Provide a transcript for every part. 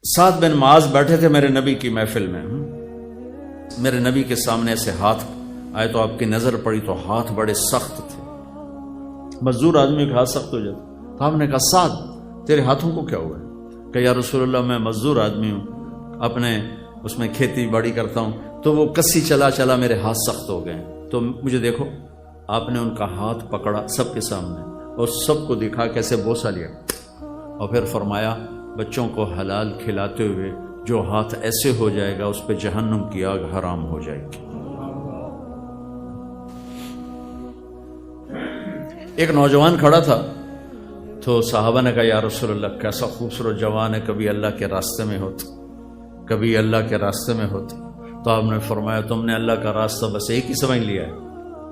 سعد بن معاذ بیٹھے تھے میرے نبی کی محفل میں، میرے نبی کے سامنے سے ہاتھ آئے تو آپ کی نظر پڑی تو ہاتھ بڑے سخت تھے، مزدور آدمی کا ہاتھ سخت ہو جاتا، تو آپ نے کہا سعد تیرے ہاتھوں کو کیا ہوا ہے؟ کہ یا رسول اللہ میں مزدور آدمی ہوں، اپنے اس میں کھیتی باڑی کرتا ہوں، تو وہ کسی چلا چلا میرے ہاتھ سخت ہو گئے، تو مجھے دیکھو۔ آپ نے ان کا ہاتھ پکڑا سب کے سامنے اور سب کو دکھا کیسے بوسہ لیا، اور پھر فرمایا بچوں کو حلال کھلاتے ہوئے جو ہاتھ ایسے ہو جائے گا اس پہ جہنم کی آگ حرام ہو جائے گی۔ ایک نوجوان کھڑا تھا تو صحابہ نے کہا یا رسول اللہ کیسا خوبصورت جوان ہے، کبھی اللہ کے راستے میں ہوتا، کبھی اللہ کے راستے میں ہوتا۔ تو آپ نے فرمایا تم نے اللہ کا راستہ بس ایک ہی سمجھ لیا ہے۔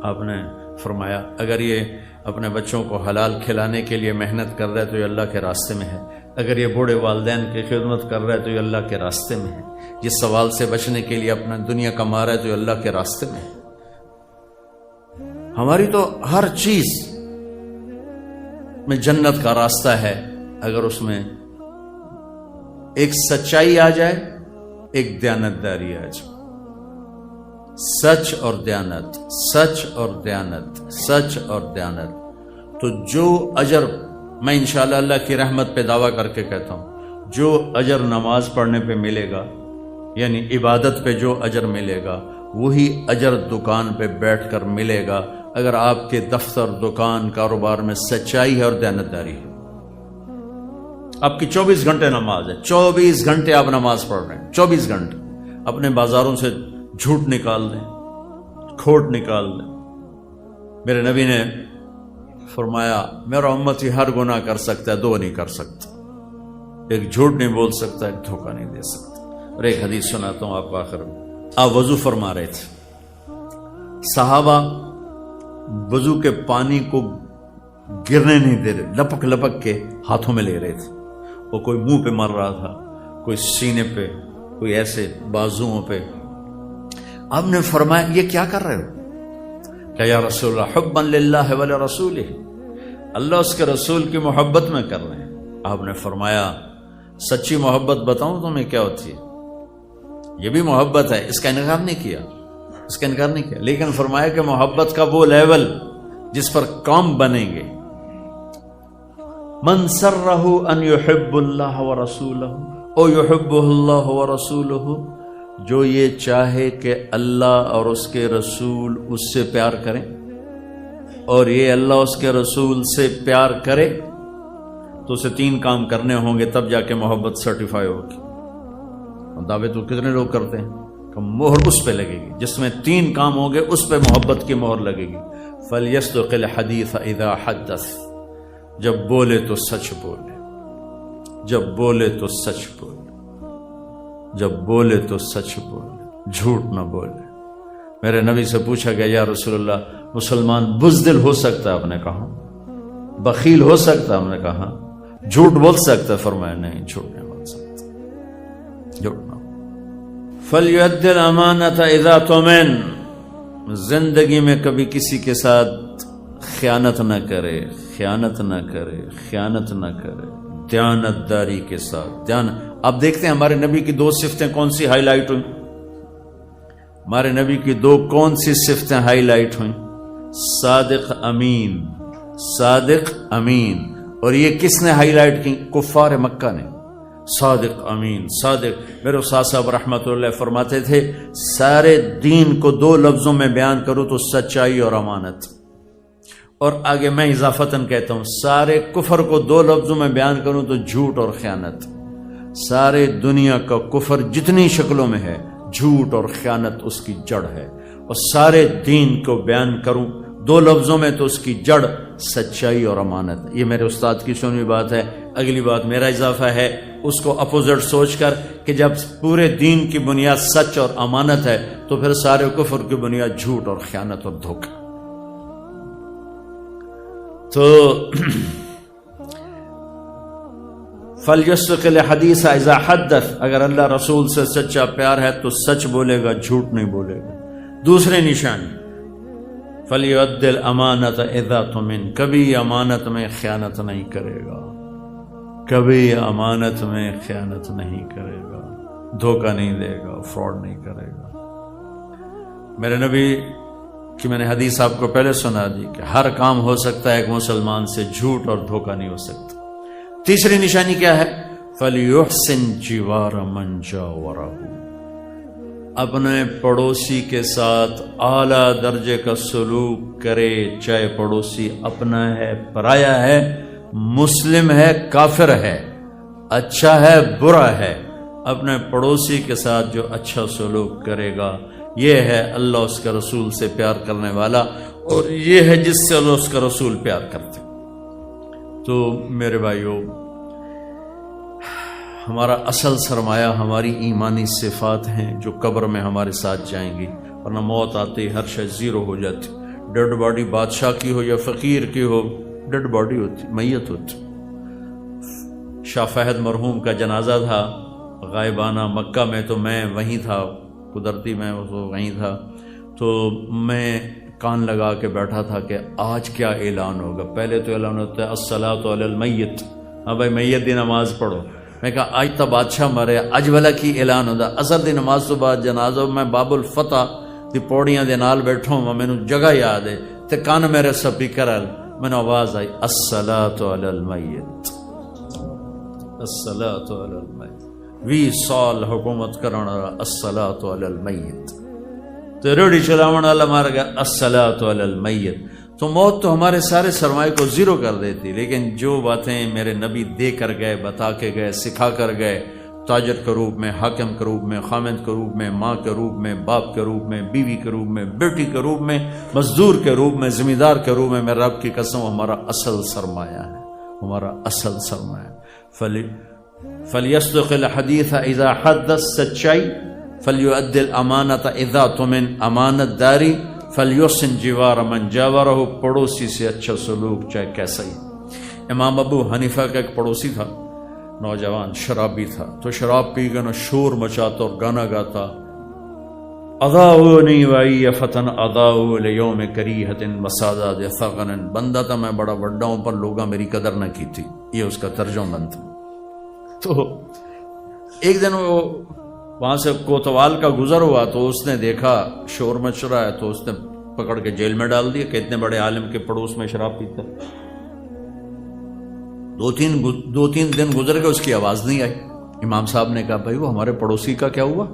آپ نے فرمایا اگر یہ اپنے بچوں کو حلال کھلانے کے لیے محنت کر رہا ہے تو یہ اللہ کے راستے میں ہے، اگر یہ بوڑھے والدین کی خدمت کر رہا ہے تو یہ اللہ کے راستے میں ہے، جس سوال سے بچنے کے لیے اپنا دنیا کما رہا ہے تو یہ اللہ کے راستے میں ہے۔ ہماری تو ہر چیز میں جنت کا راستہ ہے اگر اس میں ایک سچائی آ جائے، ایک دیانتداری آ جائے، سچ اور دیانت، سچ اور دیانت، سچ اور دیانت، تو جو اجر میں انشاءاللہ اللہ کی رحمت پہ دعویٰ کر کے کہتا ہوں، جو اجر نماز پڑھنے پہ ملے گا، یعنی عبادت پہ جو اجر ملے گا وہی اجر دکان پہ بیٹھ کر ملے گا اگر آپ کے دفتر، دکان، کاروبار میں سچائی ہے اور دیانتداری ہے۔ آپ کی 24 گھنٹے نماز ہے، 24 گھنٹے آپ نماز پڑھ رہے ہیں، 24 گھنٹے اپنے بازاروں سے جھوٹ نکال دیں، کھوٹ نکال دیں۔ میرے نبی نے فرمایا میرا امتی ہر گناہ کر سکتا ہے، دو نہیں کر سکتا، ایک جھوٹ نہیں بول سکتا، ایک دھوکہ نہیں دے سکتا۔ اور ایک حدیث سناتا ہوں آپ کو آخر میں۔ آپ وضو فرما رہے تھے، صحابہ وضو کے پانی کو گرنے نہیں دے رہے، لپک لپک کے ہاتھوں میں لے رہے تھے، وہ کوئی منہ پہ مر رہا تھا، کوئی سینے پہ، کوئی ایسے بازوؤں پہ۔ آپ نے فرمایا یہ کیا کر رہے ہو؟ کہ یا رسول اللہ حبا للہ ولرسولہ، اللہ اس کے رسول کی محبت میں کر رہے ہیں۔ آپ نے فرمایا سچی محبت بتاؤں تمہیں کیا ہوتی ہے؟ یہ بھی محبت ہے، اس کا انکار نہیں کیا، اس کا انکار نہیں کیا، لیکن فرمایا کہ محبت کا وہ لیول جس پر کام بنیں گے۔ من سرہ ان یحب اللہ ورسولہ او یحبہ اللہ ورسولہ، جو یہ چاہے کہ اللہ اور اس کے رسول اس سے پیار کریں اور یہ اللہ اس کے رسول سے پیار کرے، تو اسے 3 کام کرنے ہوں گے، تب جا کے محبت سرٹیفائی ہوگی۔ دعوے تو کتنے لوگ کرتے ہیں کہ مہر اس پہ لگے گی، جس میں 3 کام ہوں گے اس پہ محبت کی مہر لگے گی۔ فَلْيَصْدُقِ الْحَدِيثَ إِذَا حَدَّثَ، جب بولے تو سچ بولے، جب بولے تو سچ بولے، جب بولے تو سچ بولے، جھوٹ نہ بولے۔ میرے نبی سے پوچھا گیا یا رسول اللہ مسلمان بزدل ہو سکتا ہے؟ آپ نے کہا بخیل ہو سکتا ہے؟ آپ نے کہا جھوٹ بول سکتا ہے؟ فرمایا نہیں، جھوٹ نہیں بول سکتا، جھوٹ نہ۔ فَلْيُؤَدِّ الْأَمَانَةَ إِذَا تُؤْمِنَ، زندگی میں کبھی کسی کے ساتھ خیانت نہ کرے، خیانت نہ کرے، خیانت نہ کرے، دیانتداری کے ساتھ۔ آپ دیکھتے ہیں ہمارے نبی کی 2 صفتیں کون سی ہائی لائٹ ہوئیں؟ ہمارے نبی کی 2 کون سی صفتیں ہائی لائٹ ہوئیں؟ صادق امین، صادق امین۔ اور یہ کس نے ہائی لائٹ کی؟ کفار مکہ نے۔ صادق امین، صادق۔ میرے استاد صاحب رحمۃ اللہ فرماتے تھے سارے دین کو 2 لفظوں میں بیان کرو تو سچائی اور امانت، اور آگے میں اضافتاً کہتا ہوں سارے کفر کو 2 لفظوں میں بیان کروں تو جھوٹ اور خیانت۔ سارے دنیا کا کفر جتنی شکلوں میں ہے، جھوٹ اور خیانت اس کی جڑ ہے، اور سارے دین کو بیان کروں 2 لفظوں میں تو اس کی جڑ سچائی اور امانت۔ یہ میرے استاد کی سنی بات ہے۔ اگلی بات میرا اضافہ ہے، اس کو اپوزٹ سوچ کر کہ جب پورے دین کی بنیاد سچ اور امانت ہے تو پھر سارے کفر کی بنیاد جھوٹ اور خیانت اور دھوکہ۔ تو فَلْيَصْدُقِ الْحَدِيثَ إِذَا حَدَّثَ، اگر اللہ رسول سے سچا پیار ہے تو سچ بولے گا، جھوٹ نہیں بولے گا۔ دوسرے نشانی فَلْيُؤَدِّ الْأَمَانَةَ إِذَا تُؤْمِنَ، کبھی امانت میں خیانت نہیں کرے گا، کبھی امانت میں خیانت نہیں کرے گا، دھوکہ نہیں دے گا، فراڈ نہیں کرے گا۔ میرے نبی کہ میں نے حدیث آپ کو پہلے سنا دی کہ ہر کام ہو سکتا ہے، ایک مسلمان سے جھوٹ اور دھوکہ نہیں ہو سکتا۔ تیسری نشانی کیا ہے؟ فَلْيُحْسِنْ جِوَارَ مَنْ جَاوَرَهُ، اپنے پڑوسی کے ساتھ اعلیٰ درجے کا سلوک کرے، چاہے پڑوسی اپنا ہے، پرایا ہے، مسلم ہے، کافر ہے، اچھا ہے، برا ہے، اپنے پڑوسی کے ساتھ جو اچھا سلوک کرے گا، یہ ہے اللہ اس کے رسول سے پیار کرنے والا، اور یہ ہے جس سے اللہ اس کا رسول پیار کرتے۔ تو میرے بھائیو، ہمارا اصل سرمایہ ہماری ایمانی صفات ہیں جو قبر میں ہمارے ساتھ جائیں گی، ورنہ موت آتی ہر شے زیرو ہو جاتی۔ ڈیڈ باڈی بادشاہ کی ہو یا فقیر کی ہو، ڈیڈ باڈی ہوتی، میت ہوتی۔ شاہ فہد مرحوم کا جنازہ تھا غائبانہ مکہ میں، تو میں وہیں تھا، قدرتی میں وہیں تھا، تو میں کان لگا کے بیٹھا تھا کہ آج کیا اعلان ہوگا۔ پہلے تو اعلان ہوتا ہے الصلاۃ علی المیت، ہاں بھائی میت دی نماز پڑھو۔ میں کہا آج تو بادشاہ مرے، اج والا کی اعلان ہوتا، اثر دی نماز تو بعد جنازہ۔ میں باب الفتح دی پوڑیاں دے نال بیٹھا ہوں، مینوں جگہ یاد ہے تے کان میرے سپیکر ال مینوں آواز آئی الصلاۃ علی المیت، الصلاۃ علی المیت، 20 سال حکومت کرن والا الصلاۃ علی المیت، تو ریڑھی چلاون والا مار گیا الصلاۃ علی المیت۔ تو موت تو ہمارے سارے سرمایہ کو زیرو کر دیتی، لیکن جو باتیں میرے نبی دے کر گئے، بتا کے گئے، سکھا کر گئے، تاجر کے روپ میں، حاکم کے روپ میں، خامد کے روپ میں، ماں کے روپ میں، باپ کے روپ میں، بیوی کے روپ میں، بیٹی کے روپ میں، مزدور کے روپ میں، ذمہ دار کے روپ میں، میرے رب کی قسم ہمارا اصل سرمایہ ہے، ہمارا اصل سرمایہ۔ فَلْيَصْدِقِ الْحَدِيثَ اِذَا حَدَّثَ، سچائی، فَلْيُؤَدِّ الْأَمَانَةَ اِذَا تُمِنْ، امانت داری، فَلْيُحْسِنْ جِوَارَ مَنْ جَاوَرَهُ، پڑوسی سے اچھا سلوک چاہے کیسا ہی۔ امام ابو حنیفہ کا ایک پڑوسی تھا، نوجوان شرابی تھا، تو شراب پی کے نہ شور مچاتا اور گانا گاتا، اضاؤنی وائی فتن اضاؤ لیوم کریہت مسادات ثغن، بندہ تھا میں بڑا بڑا ہوں پر لوگاں میری قدر نہ کی تھی، یہ اس کا ترجمہ بند تھا۔ تو ایک دن وہ وہاں سے کوتوال کا گزر ہوا، تو اس نے دیکھا شور مچ رہا ہے، تو اس نے پکڑ کے جیل میں ڈال دیا کہ اتنے بڑے عالم کے پڑوس میں شراب پیتا۔ دو تین دن گزر گئے، اس کی آواز نہیں آئی۔ امام صاحب نے کہا بھائی وہ ہمارے پڑوسی کا کیا ہوا؟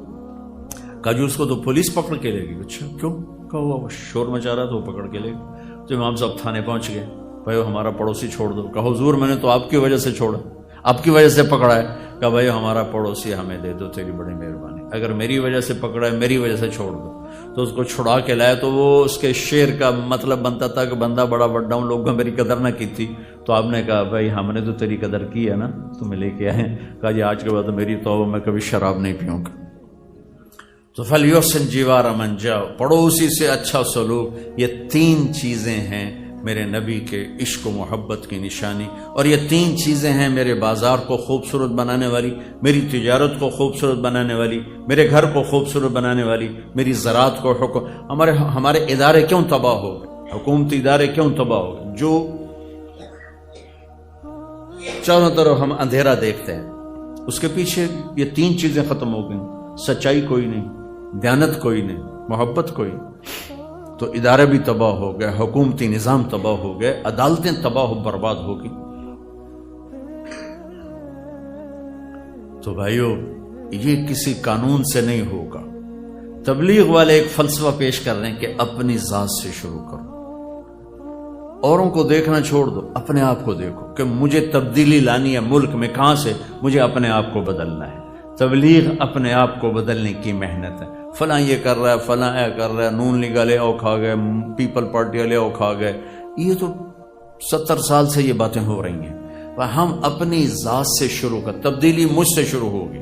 کہا جو اس کو تو پولیس پکڑ کے لے گئی۔ اچھا کیوں؟ کہا وہ شور مچا رہا تو وہ پکڑ کے لے گئی۔ تو امام صاحب تھانے پہنچ گئے، بھائی وہ ہمارا پڑوسی چھوڑ دو۔ کہا حضور میں نے تو آپ کی وجہ سے چھوڑا، آپ کی وجہ سے پکڑا ہے۔ کہا بھائی ہمارا پڑوسی ہمیں دے دو، تیری بڑی مہربانی، اگر میری وجہ سے پکڑا ہے میری وجہ سے چھوڑ دو۔ تو اس کو چھڑا کے لائے، تو وہ اس کے شعر کا مطلب بنتا تھا کہ بندہ بڑا بڑا ہوں، لوگوں میری قدر نہ کی تھی۔ تو آپ نے کہا بھائی ہم نے تو تیری قدر کی ہے نا، تمہیں لے کے آئے۔ کہا جی آج کے بعد میری توبہ، میں کبھی شراب نہیں پیوں گا۔ تو فَلْيُحْسِنْ جِوَارَ مَنْ جَاوَرَهُ، پڑوسی سے اچھا سلوک۔ یہ 3 چیزیں ہیں میرے نبی کے عشق و محبت کی نشانی، اور یہ 3 چیزیں ہیں میرے بازار کو خوبصورت بنانے والی، میری تجارت کو خوبصورت بنانے والی، میرے گھر کو خوبصورت بنانے والی، میری زراعت کو ہمارے ادارے کیوں تباہ ہو گئے، حکومتی ادارے کیوں تباہ ہو گئے؟ جو چاروں طرف ہم اندھیرا دیکھتے ہیں، اس کے پیچھے یہ 3 چیزیں ختم ہو گئیں۔ سچائی کوئی نہیں، دیانت کوئی نہیں، محبت کوئی نہیں، تو ادارے بھی تباہ ہو گئے، حکومتی نظام تباہ ہو گئے، عدالتیں تباہ و برباد ہو گئی۔ تو بھائیو یہ کسی قانون سے نہیں ہوگا۔ تبلیغ والے ایک فلسفہ پیش کر رہے ہیں کہ اپنی ذات سے شروع کرو، اوروں کو دیکھنا چھوڑ دو، اپنے آپ کو دیکھو کہ مجھے تبدیلی لانی ہے ملک میں، کہاں سے؟ مجھے اپنے آپ کو بدلنا ہے۔ تبلیغ اپنے آپ کو بدلنے کی محنت ہے۔ فلاں یہ کر رہا ہے، فلاں یہ کر رہا ہے، نون لیگ والے او کھا گئے، پیپل پارٹی والے او کھا گئے، یہ تو 70 سال سے یہ باتیں ہو رہی ہیں۔ ہم اپنی ذات سے شروع کر، تبدیلی مجھ سے شروع ہوگی۔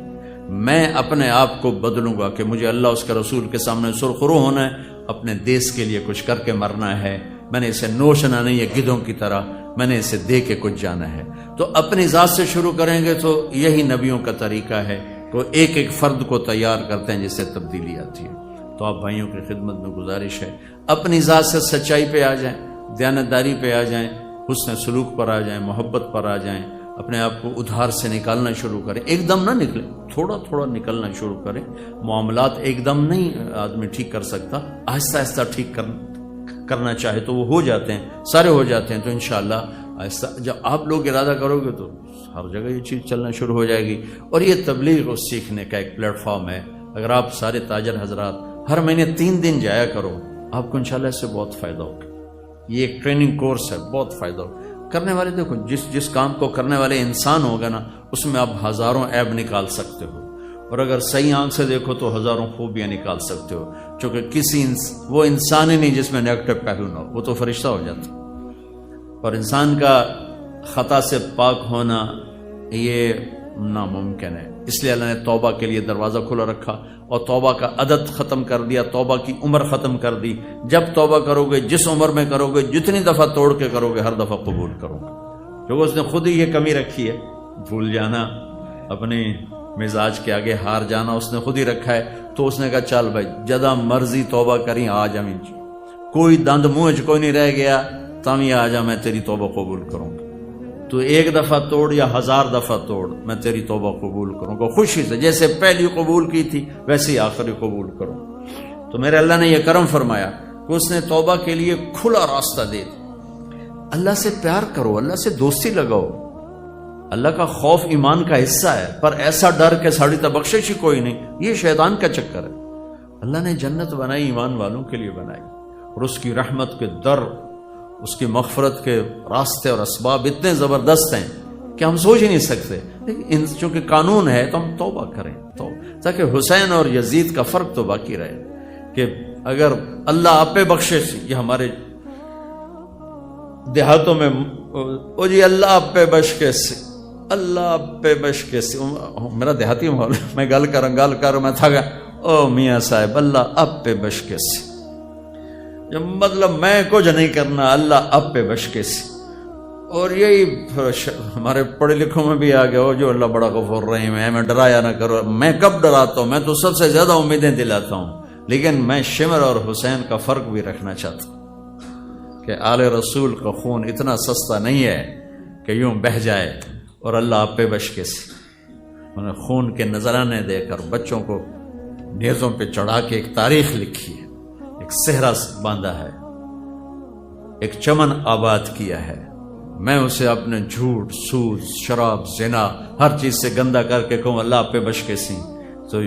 میں اپنے آپ کو بدلوں گا کہ مجھے اللہ اس کے رسول کے سامنے سرخرو ہونا ہے، اپنے دیس کے لیے کچھ کر کے مرنا ہے۔ میں نے اسے نوچنا نہیں ہے گدھوں کی طرح، میں نے اسے دے کے کچھ جانا ہے۔ تو اپنی ذات سے شروع کریں گے تو یہی نبیوں کا طریقہ ہے، تو ایک ایک فرد کو تیار کرتے ہیں جس سے تبدیلی آتی ہے۔ تو آپ بھائیوں کی خدمت میں گزارش ہے، اپنی ذات سے سچائی پہ آ جائیں، دیانتداری پہ آ جائیں، حسن سلوک پر آ جائیں، محبت پر آ جائیں، اپنے آپ کو ادھار سے نکالنا شروع کریں. ایک دم نہ نکلے, تھوڑا تھوڑا نکلنا شروع کریں. معاملات ایک دم نہیں آدمی ٹھیک کر سکتا, آہستہ آہستہ ٹھیک کرنا چاہے تو وہ ہو جاتے ہیں, سارے ہو جاتے ہیں. تو انشاءاللہ آہستہ جب آپ لوگ ارادہ کرو گے تو ہر جگہ یہ چیز چلنا شروع ہو جائے گی. اور یہ تبلیغ اور سیکھنے کا ایک پلیٹ فارم ہے. اگر آپ سارے تاجر حضرات ہر مہینے 3 دن جایا کرو, آپ کو انشاءاللہ اس سے بہت فائدہ ہوگا. یہ ایک ٹریننگ کورس ہے, بہت فائدہ ہوگا. کرنے والے دیکھو, جس کام کو کرنے والے انسان ہوگا نا, اس میں آپ ہزاروں عیب نکال سکتے ہو, اور اگر صحیح آنکھ سے دیکھو تو ہزاروں خوبیاں نکال سکتے ہو. چونکہ وہ انسان ہی نہیں جس میں نیگیٹو پہلو نہ ہو, وہ تو فرشتہ ہو جاتا. اور انسان کا خطا سے پاک ہونا یہ ناممکن ہے. اس لیے اللہ نے توبہ کے لیے دروازہ کھلا رکھا اور توبہ کا عدد ختم کر دیا, توبہ کی عمر ختم کر دی. جب توبہ کرو گے, جس عمر میں کرو گے, جتنی دفعہ توڑ کے کرو گے, ہر دفعہ قبول کرو گے. کیونکہ اس نے خود ہی یہ کمی رکھی ہے, بھول جانا, اپنی مزاج کے آگے ہار جانا اس نے خود ہی رکھا ہے. تو اس نے کہا چل بھائی جدا مرضی توبہ کریں, آ جا, کوئی دند منہ کوئی نہیں رہ گیا, تم یہ آ جا, میں تیری توبہ قبول کروں گا. تو 1 دفعہ توڑ یا 1000 دفعہ توڑ, میں تیری توبہ قبول کروں گا خوشی سے. جیسے پہلی قبول کی تھی ویسے ہی آخری قبول کروں. تو میرے اللہ نے یہ کرم فرمایا کہ اس نے توبہ کے لیے کھلا راستہ دے دیا. اللہ سے پیار کرو, اللہ سے دوستی لگاؤ. اللہ کا خوف ایمان کا حصہ ہے, پر ایسا ڈر کہ ساڑی تا بخشش ہی کوئی نہیں, یہ شیطان کا چکر ہے. اللہ نے جنت بنائی ایمان والوں کے لیے بنائی, اور اس کی رحمت کے در, اس کی مغفرت کے راستے اور اسباب اتنے زبردست ہیں کہ ہم سوچ ہی نہیں سکتے. لیکن چونکہ قانون ہے تو ہم توبہ کریں, تاکہ حسین اور یزید کا فرق تو باقی رہے کہ اگر اللہ آپ پہ بخشے, یہ ہمارے دیہاتوں میں او جی اللہ آپ پہ بخشے سے, اللہ آپ پہ بخشے سے, میرا دیہاتی ماحول, میں گل کروں میں تھا گا, او میاں صاحب اللہ آپ پہ بخشے سے, مطلب میں کچھ نہیں کرنا, اللہ اب پہ بشکے سے. اور یہی ہمارے پڑھے لکھوں میں بھی آ گیا ہو, جو اللہ بڑا غفور رحیم ہے, میں ڈرایا نہ کرو. میں کب ڈراتا ہوں؟ میں تو سب سے زیادہ امیدیں دلاتا ہوں, لیکن میں شمر اور حسین کا فرق بھی رکھنا چاہتا ہوں کہ آل رسول کا خون اتنا سستا نہیں ہے کہ یوں بہہ جائے. اور اللہ آپ پہ بشکے سے, انہوں نے خون کے نذرانے دے کر بچوں کو نیزوں پہ چڑھا کے ایک تاریخ لکھی ہے, ایک صحرا باندھا ہے, ایک چمن آباد کیا ہے. میں اسے اپنے جھوٹ, سود, شراب, زنا, ہر چیز سے گندا کر کے کہوں اللہ آپ پہ بشکے سی, تو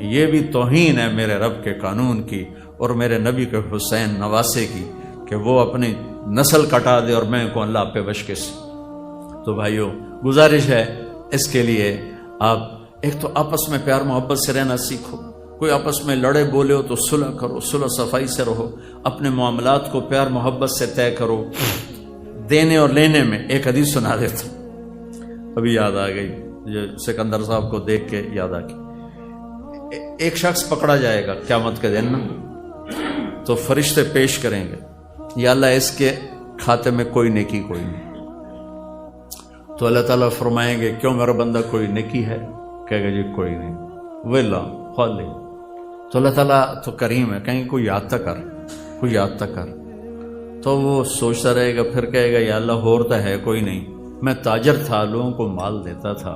یہ بھی توہین ہے میرے رب کے قانون کی اور میرے نبی کے حسین نواسے کی کہ وہ اپنی نسل کٹا دے اور میں کہوں اللہ آپ پہ بشکے سی. تو بھائیو گزارش ہے اس کے لیے آپ ایک تو آپس میں پیار محبت سے رہنا سیکھو. کوئی آپس میں لڑے بولے ہو تو صلح کرو, صلح صفائی سے رہو. اپنے معاملات کو پیار محبت سے طے کرو. دینے اور لینے میں ایک حدیث سنا دیتا ہوں, ابھی یاد آ گئی, جو سکندر صاحب کو دیکھ کے یاد آ گئی. ایک شخص پکڑا جائے گا قیامت کے دن, تو فرشتے پیش کریں گے, یا اللہ اس کے کھاتے میں کوئی نیکی کوئی نہیں. تو اللہ تعالیٰ فرمائیں گے کیوں میرا بندہ کوئی نیکی ہے؟ کہے گا جی کوئی نہیں. ویلا خالی. تو اللہ تعالیٰ تو کریم ہے, کہیں کوئی یاد تک کر, کوئی یاد تک کر. تو وہ سوچتا رہے گا, پھر کہے گا یا اللہ ہوتا ہے کوئی نہیں, میں تاجر تھا, لوگوں کو مال دیتا تھا,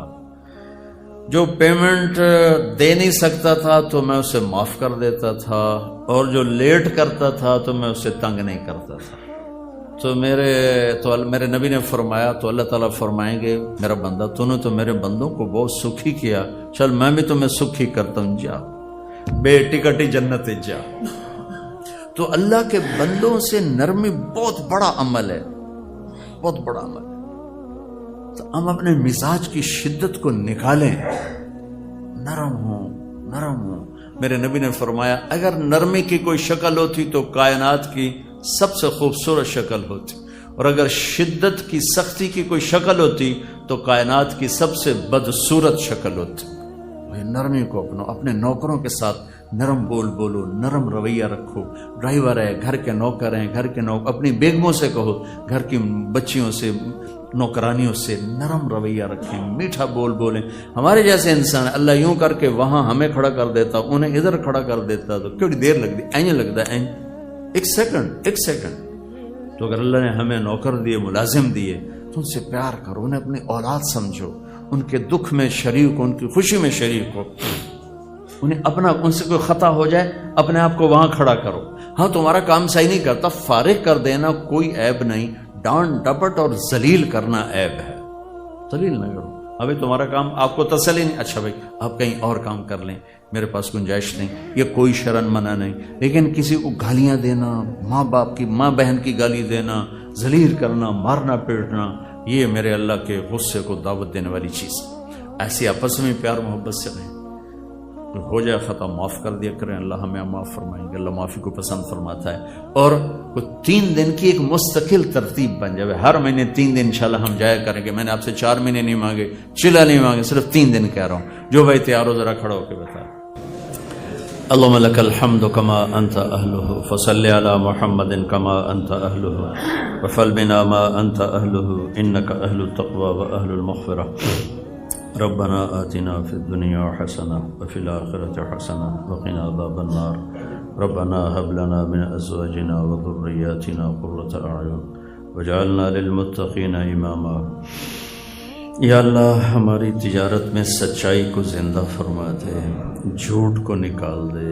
جو پیمنٹ دے نہیں سکتا تھا تو میں اسے معاف کر دیتا تھا, اور جو لیٹ کرتا تھا تو میں اسے تنگ نہیں کرتا تھا. تو میرے نبی نے فرمایا, تو اللہ تعالیٰ فرمائیں گے میرا بندہ تو نے تو میرے بندوں کو بہت سکھی کیا, چل میں بھی تمہیں سکھی کرتا ہوں, جا بے ٹکٹی جنت جا. تو اللہ کے بندوں سے نرمی بہت بڑا عمل ہے, بہت بڑا عمل ہے. تو ہم اپنے مزاج کی شدت کو نکالیں, نرم ہوں. میرے نبی نے فرمایا اگر نرمی کی کوئی شکل ہوتی تو کائنات کی سب سے خوبصورت شکل ہوتی, اور اگر شدت کی سختی کی کوئی شکل ہوتی تو کائنات کی سب سے بدصورت شکل ہوتی. نرمی کو اپنے نوکروں کے ساتھ نرم بولو, نرم رویہ رکھو. ڈرائیور ہے, گھر کے نوکر ہیں, اپنی بیگموں سے کہو, گھر کی بچیوں سے, نوکرانیوں سے نرم رویہ رکھیں, میٹھا بولیں. ہمارے جیسے انسان اللہ یوں کر کے وہاں ہمیں کھڑا کر دیتا, انہیں ادھر کھڑا کر دیتا, تو کیوں دیر لگتی, اینج لگتا ہے, ایک سیکنڈ. تو اگر اللہ نے ہمیں نوکر دیے, ملازم دیے, تو ان سے پیار کرو، انہیں اپنی اولاد سمجھو، ان کے دکھ میں شریک ہو، ان کی خوشی میں شریک ہو، انہیں اپنا، ان سے کوئی خطا ہو جائے اپنے آپ کو وہاں کھڑا کرو۔ ہاں تمہارا کام صحیح نہیں کرتا، فارغ کر دینا کوئی عیب نہیں، ڈانٹ ڈپٹ اور ذلیل کرنا عیب ہے، ذلیل نہ کرو۔ ابھی تمہارا کام آپ کو تسلی نہیں، اچھا بھائی آپ کہیں اور کام کر لیں، میرے پاس گنجائش نہیں، یہ کوئی شرن منع نہیں، لیکن کسی کو گالیاں دینا، ماں باپ کی، ماں بہن کی گالی دینا، ذلیل کرنا، مارنا پیٹنا، یہ میرے اللہ کے غصے کو دعوت دینے والی چیز ہے۔ ایسی آپس میں پیار محبت سے رہیں، ہو جائے خطا معاف کر دیا کریں، اللہ ہمیں معاف فرمائیں گے، اللہ معافی کو پسند فرماتا ہے۔ اور 3 دن کی ایک مستقل ترتیب بن جائے، ہر مہینے 3 دن انشاءاللہ ہم جایا کریں گے۔ میں نے آپ سے 4 مہینے نہیں مانگے، چلا نہیں مانگے، صرف 3 دن کہہ رہا ہوں۔ جو بھائی تیار ہو ذرا کھڑا ہو کے بتا۔ اللهم لك الحمد كما أنت أهله، فصل على محمد كما أنت أهله، وفعل بنا ما أنت أهله، إنك أهل التقوى وأهل المغفرة۔ ربنا آتنا في الدنيا حسنة وفي الآخرة حسنة وقنا عذاب النار۔ ربنا هب لنا من أزواجنا وذرياتنا قرة أعين واجعلنا للمتقين إماما۔ یا اللہ ہماری تجارت میں سچائی کو زندہ فرما دے، جھوٹ کو نکال دے،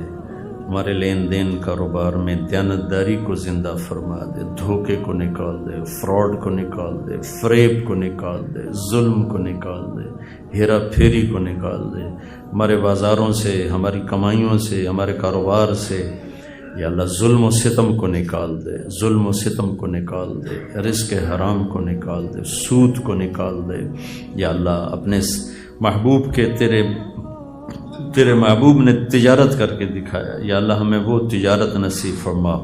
ہمارے لین دین کاروبار میں دیانتداری کو زندہ فرما دے، دھوکے کو نکال دے، فراڈ کو نکال دے، فریب کو نکال دے، ظلم کو نکال دے، ہیرا پھیری کو نکال دے، ہمارے بازاروں سے، ہماری کمائیوں سے، ہمارے کاروبار سے یا اللہ ظلم و ستم کو نکال دے، ظلم و ستم کو نکال دے، رزق حرام کو نکال دے، سود کو نکال دے۔ یا اللہ اپنے محبوب کے تیرے محبوب نے تجارت کر کے دکھایا، یا اللہ ہمیں وہ تجارت نصیب فرما۔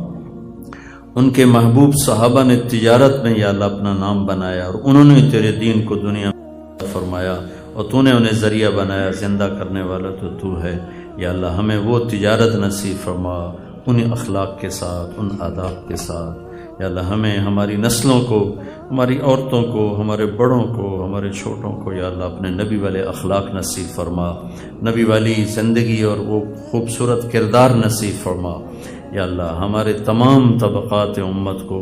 ان کے محبوب صحابہ نے تجارت میں یا اللہ اپنا نام بنایا، اور انہوں نے تیرے دین کو دنیا میں فرمایا، اور تو نے انہیں ذریعہ بنایا، زندہ کرنے والا تو ہے۔ یا اللہ ہمیں وہ تجارت نصیب فرما، ان اخلاق کے ساتھ، ان آداب کے ساتھ۔ یا اللہ ہمیں، ہماری نسلوں کو، ہماری عورتوں کو، ہمارے بڑوں کو، ہمارے چھوٹوں کو یا اللہ اپنے نبی والے اخلاق نصیب فرما، نبی والی زندگی اور وہ خوبصورت کردار نصیب فرما۔ یا اللہ ہمارے تمام طبقات امت کو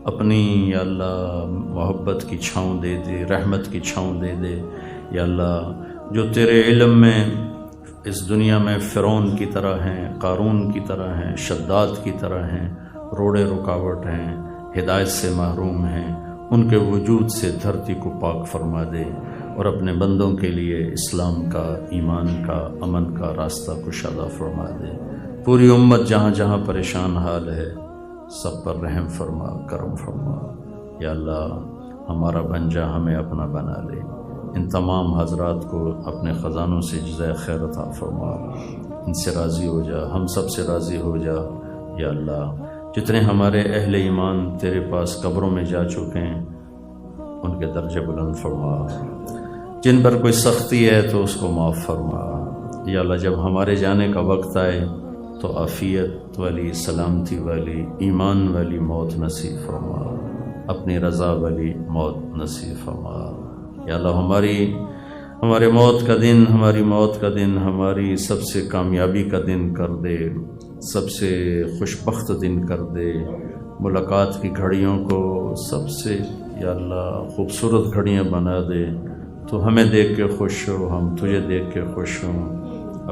اپنی یا اللہ محبت کی چھاؤں دے دے، رحمت کی چھاؤں دے دے۔ یا اللہ جو تیرے علم میں اس دنیا میں فرعون کی طرح ہیں، قارون کی طرح ہیں، شداد کی طرح ہیں، روڑے رکاوٹ ہیں، ہدایت سے محروم ہیں، ان کے وجود سے دھرتی کو پاک فرما دے، اور اپنے بندوں کے لیے اسلام کا، ایمان کا، امن کا راستہ کشادہ فرما دے۔ پوری امت جہاں جہاں پریشان حال ہے سب پر رحم فرما، کرم فرما۔ یا اللہ ہمارا بن جا، ہمیں اپنا بنا لے۔ ان تمام حضرات کو اپنے خزانوں سے جزائے خیر عطا فرما، ان سے راضی ہو جا، ہم سب سے راضی ہو جا۔ یا اللہ جتنے ہمارے اہل ایمان تیرے پاس قبروں میں جا چکے ہیں ان کے درجے بلند فرما، جن پر کوئی سختی ہے تو اس کو معاف فرما۔ یا اللہ جب ہمارے جانے کا وقت آئے تو عافیت والی، سلامتی والی، ایمان والی موت نصیب فرما، اپنی رضا والی موت نصیب فرما۔ یا اللہ ہمارے موت کا دن، ہماری موت کا دن ہماری سب سے کامیابی کا دن کر دے، سب سے خوش بخت دن کر دے۔ ملاقات کی گھڑیوں کو سب سے یا اللہ خوبصورت گھڑیاں بنا دے، تو ہمیں دیکھ کے خوش ہو، ہم تجھے دیکھ کے خوش ہوں،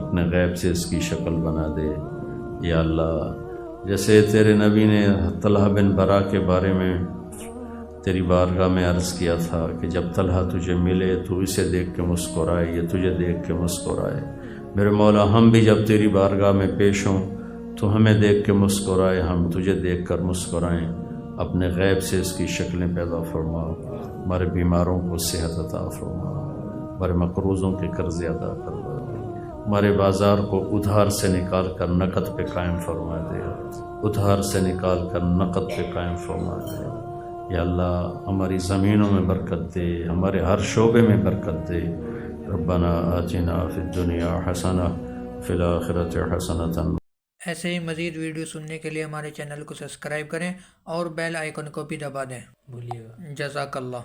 اپنے غیب سے اس کی شکل بنا دے۔ یا اللہ جیسے تیرے نبی نے طلحہ بن برا کے بارے میں تیری بارگاہ میں عرض کیا تھا کہ جب طلحہ تجھے ملے تو اسے دیکھ کے مسکرائے، یہ تجھے دیکھ کے مسکرائے۔ میرے مولا ہم بھی جب تیری بارگاہ میں پیش ہوں تو ہمیں دیکھ کے مسکرائے، ہم تجھے دیکھ کر مسکرائیں۔ اپنے غیب سے اس کی شکلیں پیدا فرما، ہمارے بیماروں کو صحت عطا فرما، ہمارے مقروضوں کے قرض ادا کروا دے، ہمارے بازار کو ادھار سے نکال کر نقد پہ قائم فرما دے، ادھار سے نکال کر نقد پہ قائم فرما دے۔ یا اللہ ہماری زمینوں میں برکت دے، ہمارے ہر شعبے میں برکت دے۔ ربنا آتنا فی الدنیا حسنہ فی الآخرۃ حسنۃ۔ ایسے ہی مزید ویڈیو سننے کے لیے ہمارے چینل کو سبسکرائب کریں اور بیل آئیکن کو بھی دبا دیں۔ جزاک اللہ۔